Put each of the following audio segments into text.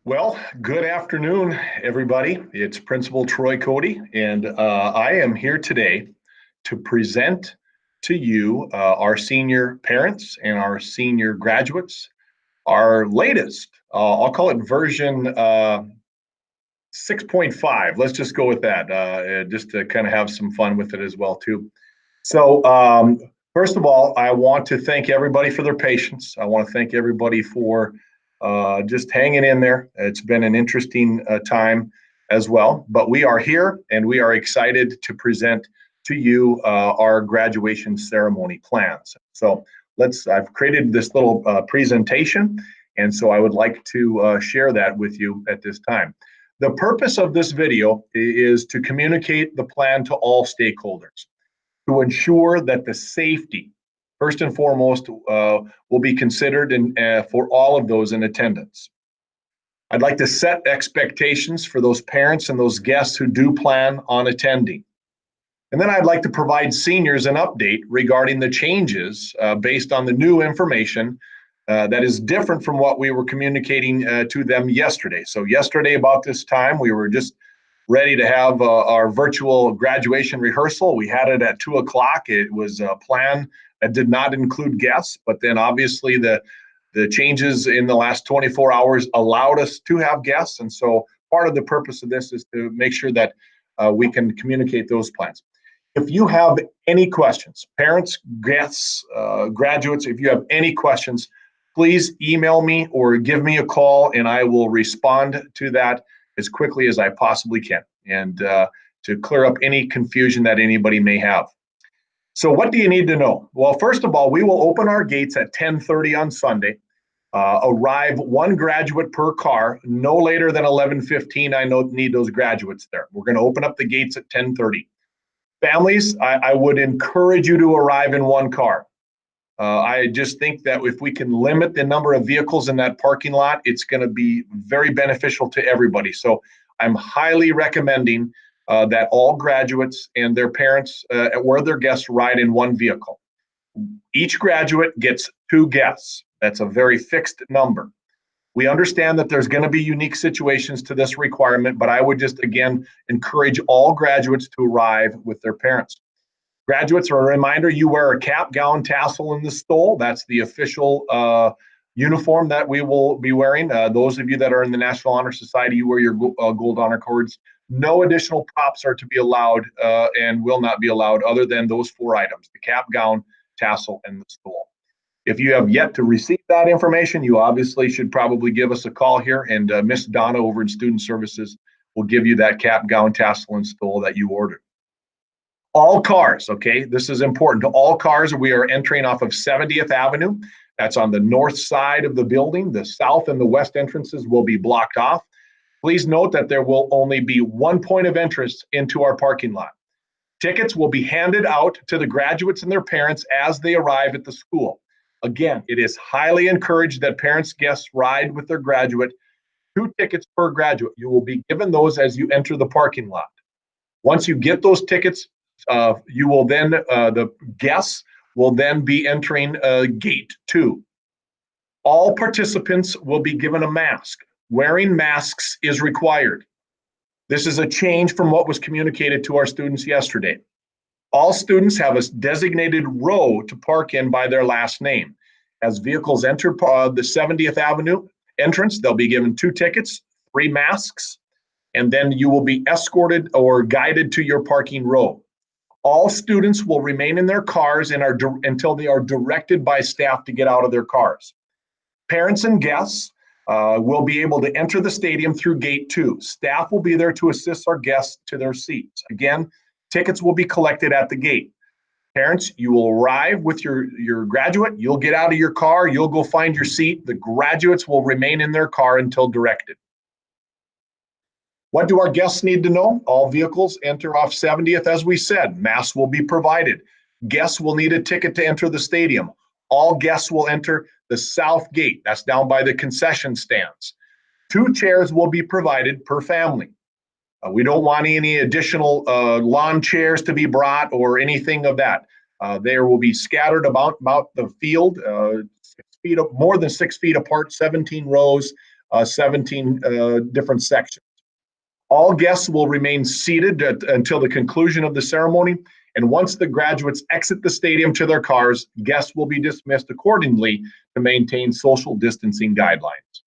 Well, good afternoon, everybody. It's Principal Troy Cody, and I am here today to present to you our senior parents and our senior graduates, our latest, I'll call it version 6.5. Let's just go with that, just to kind of have some fun with it as well, too. So, first of all, I want to thank everybody for their patience. I want to thank everybody for just hanging in there. It's been an interesting time as well, but we are here and we are excited to present to you our graduation ceremony plans. So I've created this little presentation, and so I would like to share that with you at this time. The purpose of this video is to communicate the plan to all stakeholders, to ensure that the safety, first and foremost, will be considered for all of those in attendance. I'd like to set expectations for those parents and those guests who do plan on attending. And then I'd like to provide seniors an update regarding the changes based on the new information that is different from what we were communicating to them yesterday. So yesterday about this time, we were just ready to have our virtual graduation rehearsal. We had it at 2 o'clock. It was a plan that did not include guests, but then obviously the changes in the last 24 hours allowed us to have guests. And so part of the purpose of this is to make sure that we can communicate those plans. If you have any questions, parents, guests, graduates, if you have any questions, please email me or give me a call and I will respond to that as quickly as I possibly can, and to clear up any confusion that anybody may have. So what do you need to know? Well, first of all, we will open our gates at 10:30 on Sunday. Arrive one graduate per car, no later than 11:15. I need those graduates there. We're going to open up the gates at 10:30. Families, I would encourage you to arrive in one car. I just think that if we can limit the number of vehicles in that parking lot, it's going to be very beneficial to everybody. So I'm highly recommending that all graduates and their parents or their guests ride in one vehicle. Each graduate gets 2 guests. That's a very fixed number. We understand that there's going to be unique situations to this requirement, but I would just, again, encourage all graduates to arrive with their parents. Graduates, are a reminder, you wear a cap, gown, tassel, and the stole. That's the official uniform that we will be wearing. Those of you that are in the National Honor Society, you wear your gold honor cords. No additional props are to be allowed and will not be allowed other than those 4 items: the cap, gown, tassel, and the stole. If you have yet to receive that information, you obviously should probably give us a call here, and Miss Donna over in Student Services will give you that cap, gown, tassel, and stole that you ordered. All cars, okay, this is important. To all cars, we are entering off of 70th Avenue. That's on the north side of the building. The south and the west entrances will be blocked off. Please note that there will only be one point of entrance into our parking lot. Tickets will be handed out to the graduates and their parents as they arrive at the school. Again, it is highly encouraged that parents, guests ride with their graduate. 2 tickets per graduate. You will be given those as you enter the parking lot. Once you get those tickets, you will then, the guests will then be entering gate 2. All participants will be given a mask. Wearing masks is required. This is a change from what was communicated to our students yesterday. All students have a designated row to park in by their last name. As vehicles enter the 70th Avenue entrance, they'll be given 2 tickets, 3 masks, and then you will be escorted or guided to your parking row. All students will remain in their cars and until they are directed by staff to get out of their cars. Parents and guests will be able to enter the stadium through gate 2. Staff will be there to assist our guests to their seats. Again, tickets will be collected at the gate. Parents, you will arrive with your graduate. You'll get out of your car. You'll go find your seat. The graduates will remain in their car until directed. What do our guests need to know? All vehicles enter off 70th, as we said. Masks will be provided. Guests will need a ticket to enter the stadium. All guests will enter the south gate. That's down by the concession stands. 2 chairs will be provided per family. We don't want any additional lawn chairs to be brought or anything of that. There will be scattered about the field, more than 6 feet apart, 17 rows, 17 different sections. All guests will remain seated until the conclusion of the ceremony. And once the graduates exit the stadium to their cars, guests will be dismissed accordingly to maintain social distancing guidelines.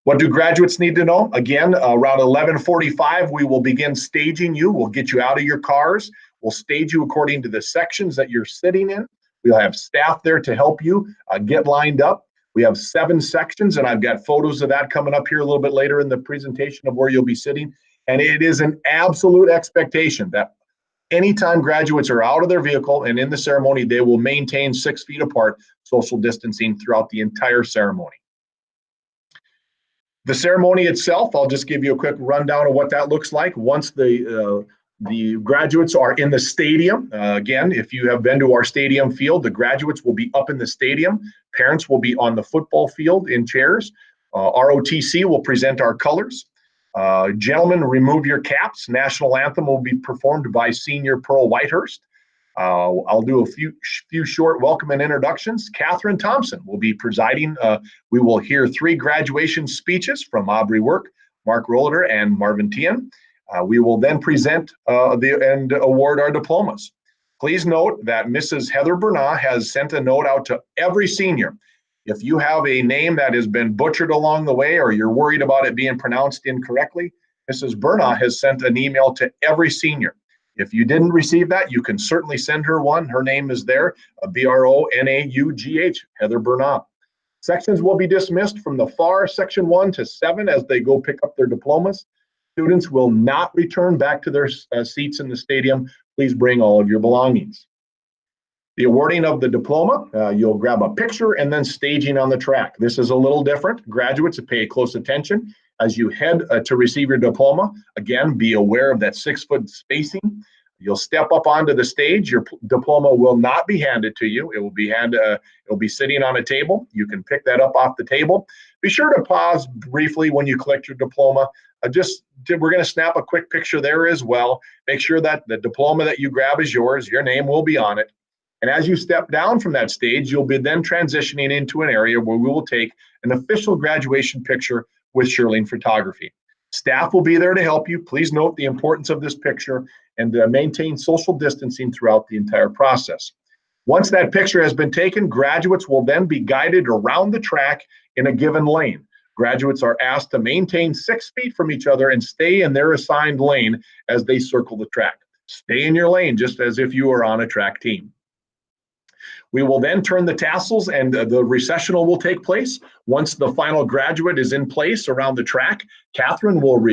What do graduates need to know? Again, around 11:45, we will begin staging you. We'll get you out of your cars. We'll stage you according to the sections that you're sitting in. We'll have staff there to help you get lined up. We have 7 sections, and I've got photos of that coming up here a little bit later in the presentation of where you'll be sitting. And it is an absolute expectation that anytime graduates are out of their vehicle and in the ceremony, they will maintain 6 feet apart social distancing throughout the entire ceremony. The ceremony itself, I'll just give you a quick rundown of what that looks like. Once the graduates are in the stadium, again, if you have been to our stadium field, the graduates will be up in the stadium. Parents will be on the football field in chairs. ROTC will present our colors. Gentlemen, remove your caps. National anthem will be performed by Senior Pearl Whitehurst. I'll do a few short welcome and introductions. Catherine Thompson will be presiding. We will hear 3 graduation speeches from Aubrey Work, Mark Roller, and Marvin Tien. We will then present and award our diplomas. Please note that Mrs. Heather Bernat has sent a note out to every senior. If you have a name that has been butchered along the way or you're worried about it being pronounced incorrectly, Mrs. Bernat has sent an email to every senior. If you didn't receive that, you can certainly send her one. Her name is there, Bronaugh, Heather Bernat. Sections will be dismissed from the far section 1 to 7 as they go pick up their diplomas. Students will not return back to their seats in the stadium. Please bring all of your belongings. The awarding of the diploma, you'll grab a picture and then staging on the track. This is a little different. Graduates, pay close attention as you head to receive your diploma. Again, be aware of that 6-foot spacing. You'll step up onto the stage. Your diploma will not be handed to you. It will be sitting on a table. You can pick that up off the table. Be sure to pause briefly when you collect your diploma. We're going to snap a quick picture there as well. Make sure that the diploma that you grab is yours. Your name will be on it. And as you step down from that stage, you'll be then transitioning into an area where we will take an official graduation picture with Shirling Photography. Staff will be there to help you. Please note the importance of this picture and maintain social distancing throughout the entire process. Once that picture has been taken, graduates will then be guided around the track in a given lane. Graduates are asked to maintain 6 feet from each other and stay in their assigned lane as they circle the track. Stay in your lane just as if you are on a track team. We will then turn the tassels and the recessional will take place. Once the final graduate is in place around the track, Catherine will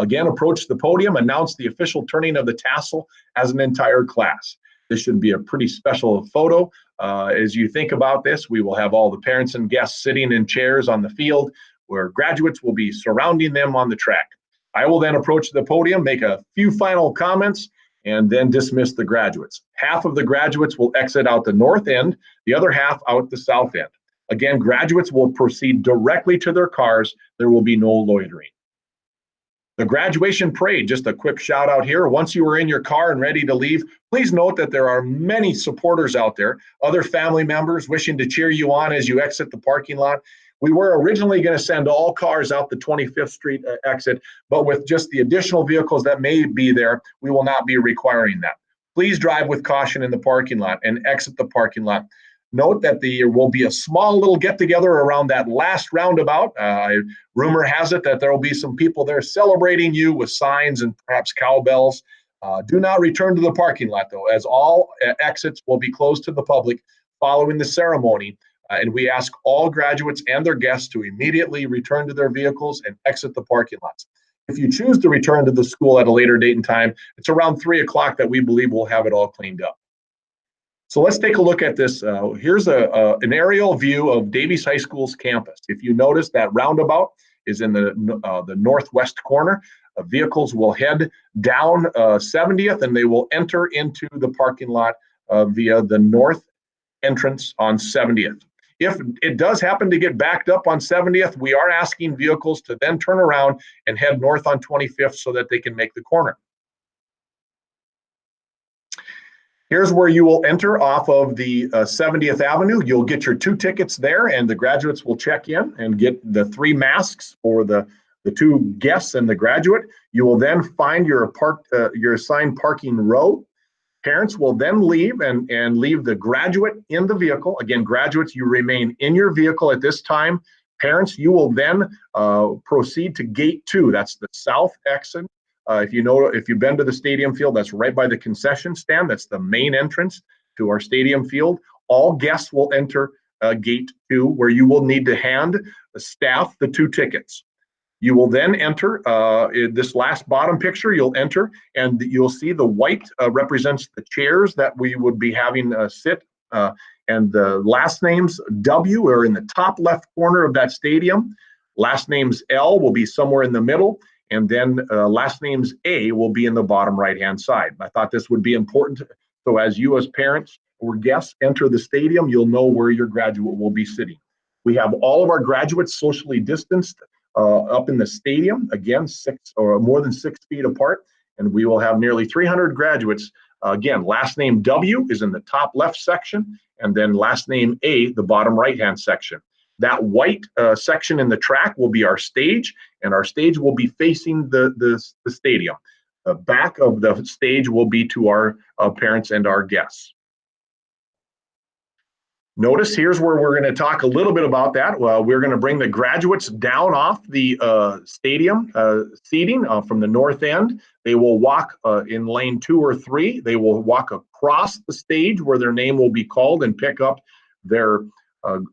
again approach the podium, announce the official turning of the tassel as an entire class. This should be a pretty special photo. As you think about this, we will have all the parents and guests sitting in chairs on the field where graduates will be surrounding them on the track. I will then approach the podium, make a few final comments, and then dismiss the graduates. Half of the graduates will exit out the north end, the other half out the south end. Again, graduates will proceed directly to their cars. There will be no loitering. The graduation parade, just a quick shout out here. Once you are in your car and ready to leave, please note that there are many supporters out there, other family members wishing to cheer you on as you exit the parking lot. We were originally going to send all cars out the 25th Street exit, but with just the additional vehicles that may be there, we will not be requiring that. Please drive with caution in the parking lot and exit the parking lot. Note that there will be a small little get-together around that last roundabout. Rumor has it that there will be some people there celebrating you with signs and perhaps cowbells. Do not return to the parking lot, though, as all exits will be closed to the public following the ceremony. And we ask all graduates and their guests to immediately return to their vehicles and exit the parking lots. If you choose to return to the school at a later date and time, it's around 3 o'clock that we believe we'll have it all cleaned up. So let's take a look at this. Here's an aerial view of Davies High School's campus. If you notice, that roundabout is in the northwest corner. Vehicles will head down 70th and they will enter into the parking lot via the north entrance on 70th. If it does happen to get backed up on 70th, we are asking vehicles to then turn around and head north on 25th so that they can make the corner. Here's where you will enter off of the 70th Avenue. You'll get your 2 tickets there, and the graduates will check in and get the 3 masks for the 2 guests and the graduate. You will then find your assigned parking row. Parents will then leave and leave the graduate in the vehicle. Again, graduates, you remain in your vehicle at this time. Parents, you will then proceed to gate 2. That's the south exit. If you've been to the stadium field, that's right by the concession stand. That's the main entrance to our stadium field. All guests will enter gate 2, where you will need to hand the staff the 2 tickets. You will then enter this last bottom picture. You'll enter, and you'll see the white represents the chairs that we would be having sit. And the last names W are in the top left corner of that stadium. Last names L will be somewhere in the middle. And then last names A will be in the bottom right-hand side. I thought this would be important. So as you as parents or guests enter the stadium, you'll know where your graduate will be sitting. We have all of our graduates socially distanced up in the stadium, again, more than 6 feet apart. And we will have nearly 300 graduates. Again, last name W is in the top left section, and then last name A, the bottom right-hand section. That white section in the track will be our stage, and our stage will be facing the stadium. The back of the stage will be to our parents and our guests. Notice here's where we're going to talk a little bit about that. We're going to bring the graduates down off the stadium seating from the north end. They will walk in lane 2 or 3. They will walk across the stage where their name will be called and pick up their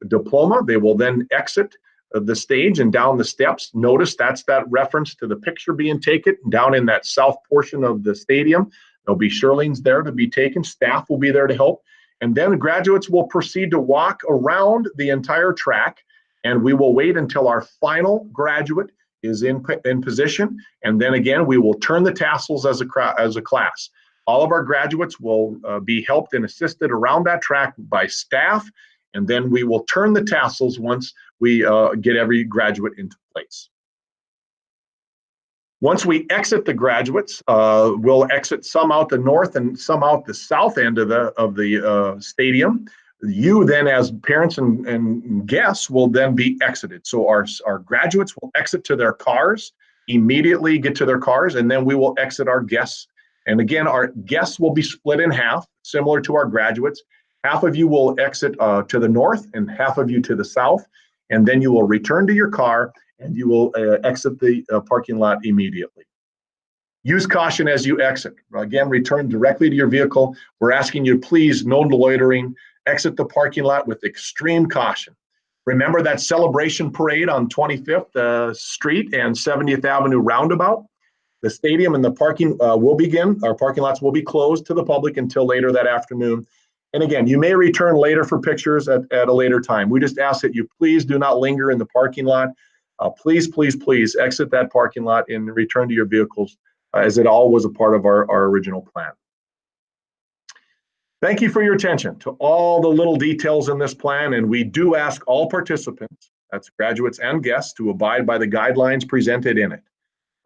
diploma. They will then exit the stage and down the steps. Notice that's that reference to the picture being taken down in that south portion of the stadium. There'll be shirlings there to be taken. Staff will be there to help. And then graduates will proceed to walk around the entire track, and we will wait until our final graduate is in position. And then again, we will turn the tassels as a class. All of our graduates will be helped and assisted around that track by staff. And then we will turn the tassels once we get every graduate into place. Once we exit the graduates, we'll exit some out the north and some out the south end of the stadium. You then, as parents and guests, will then be exited. So our graduates will exit to their cars, immediately get to their cars, and then we will exit our guests. And again, our guests will be split in half, similar to our graduates. Half of you will exit to the north and half of you to the south, and then you will return to your car and you will exit the parking lot immediately. Use caution as you exit. Again, return directly to your vehicle. We're asking you, please, no loitering. Exit the parking lot with extreme caution. Remember that celebration parade on 25th Street and 70th Avenue roundabout? The stadium and the parking will begin. Our parking lots will be closed to the public until later that afternoon. And again, you may return later for pictures at a later time. We just ask that you please do not linger in the parking lot. Please, please, please exit that parking lot and return to your vehicles as it all was a part of our original plan. Thank you for your attention to all the little details in this plan, and we do ask all participants, that's graduates and guests, to abide by the guidelines presented in it.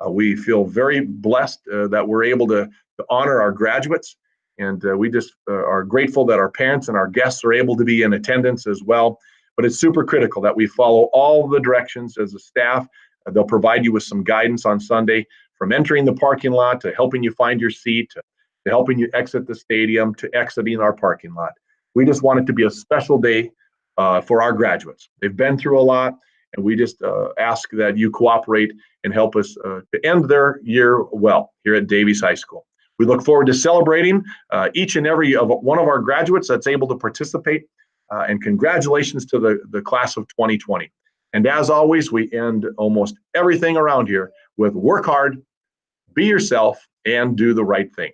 We feel very blessed that we're able to honor our graduates, and we just are grateful that our parents and our guests are able to be in attendance as well. But it's super critical that we follow all the directions as a staff. They'll provide you with some guidance on Sunday, from entering the parking lot to helping you find your seat, to helping you exit the stadium, to exiting our parking lot. We just want it to be a special day for our graduates. They've been through a lot, and we just ask that you cooperate and help us to end their year well here at Davies High School. We look forward to celebrating each and every one of our graduates that's able to participate. And congratulations to the class of 2020. And as always, we end almost everything around here with work hard, be yourself, and do the right thing.